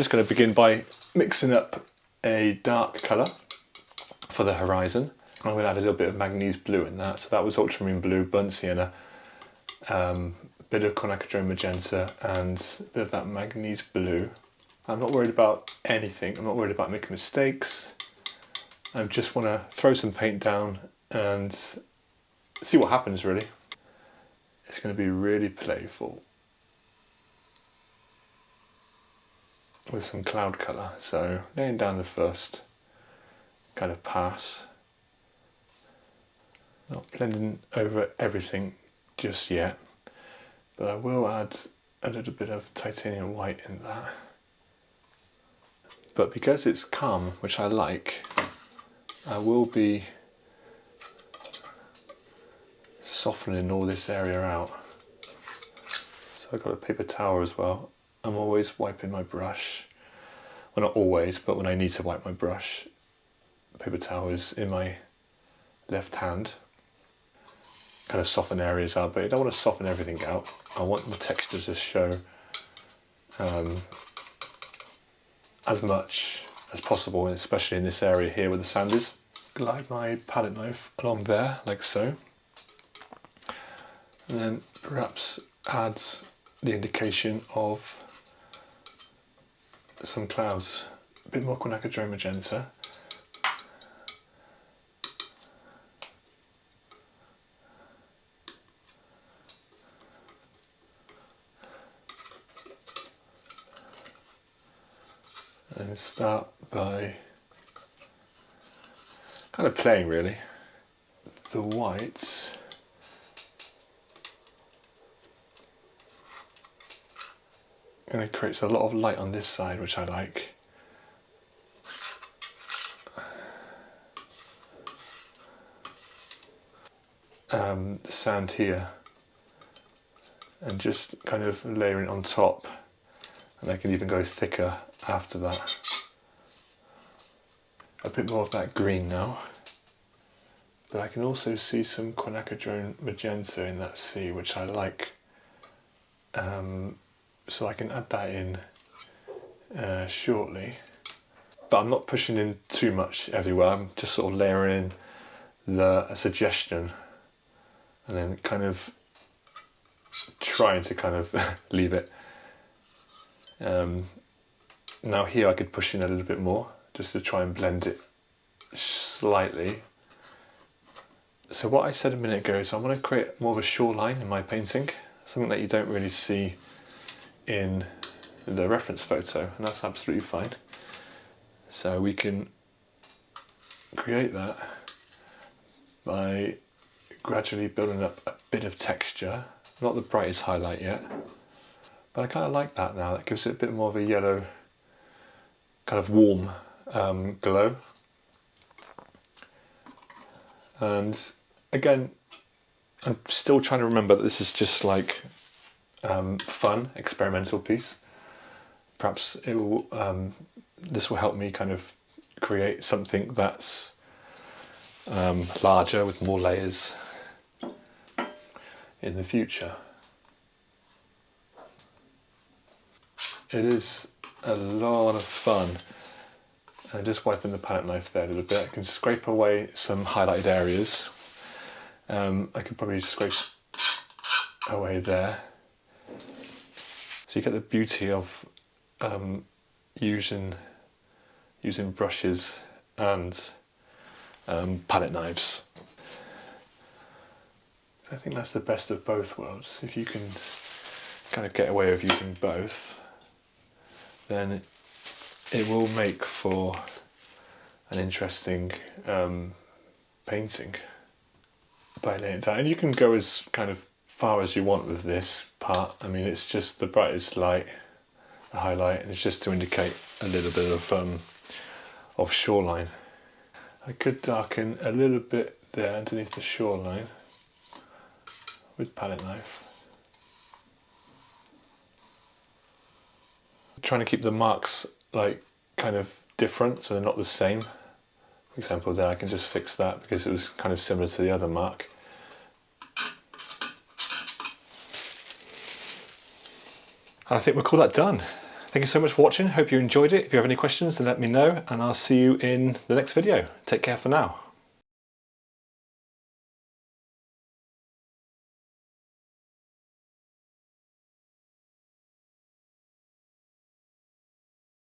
just going to begin by mixing up a dark colour for the horizon. I'm going to add a little bit of manganese blue in that. So that was ultramarine blue, burnt sienna, bit of quinacridone magenta, and a bit of that manganese blue. I'm not worried about anything. I'm not worried about making mistakes. I just want to throw some paint down and see what happens, really. It's going to be really playful with some cloud colour. So laying down the first kind of pass. Not blending over everything just yet, but I will add a little bit of titanium white in that. But because it's calm, which I like, I will be softening all this area out. So I've got a paper towel as well. I'm always wiping my brush. Well, not always, but when I need to wipe my brush, paper towel is in my left hand. Kind of soften areas out, but I don't want to soften everything out. I want the textures to show as much as possible, especially in this area here where the sand is. Glide my palette knife along there, like so. And then perhaps add the indication of some clouds. A bit more quinacridone magenta. And start by kind of playing, really. The whites. And it creates a lot of light on this side, which I like. The sand here, and just kind of layering on top, and I can even go thicker after that. A bit more of that green now, but I can also see some quinacridone magenta in that sea, which I like. So I can add that in shortly, but I'm not pushing in too much everywhere. I'm just sort of layering in a suggestion, and then kind of trying to kind of leave it. Now here I could push in a little bit more, just to try and blend it slightly. So what I said a minute ago is I want to create more of a shoreline in my painting, something that you don't really see in the reference photo, and that's absolutely fine. So we can create that by gradually building up a bit of texture, not the brightest highlight yet, but I kind of like that now. That gives it a bit more of a yellow, kind of warm glow. And again, I'm still trying to remember that this is just like fun, experimental piece. Perhaps it will, this will help me kind of create something that's larger with more layers in the future. It is a lot of fun. And just wiping the palette knife there a little bit, I can scrape away some highlighted areas. I could probably scrape away there. So you get the beauty of using brushes and palette knives. I think that's the best of both worlds. If you can kind of get away with using both, then it will make for an interesting painting by laying it down. And you can go as kind of far as you want with this part. I mean, it's just the brightest light, the highlight, and it's just to indicate a little bit of shoreline. I could darken a little bit there underneath the shoreline with palette knife. Trying to keep the marks like kind of different, so they're not the same. For example, there I can just fix that because it was kind of similar to the other mark. And I think we'll call that done. Thank you so much for watching. Hope you enjoyed it. If you have any questions, then let me know, and I'll see you in the next video. Take care for now.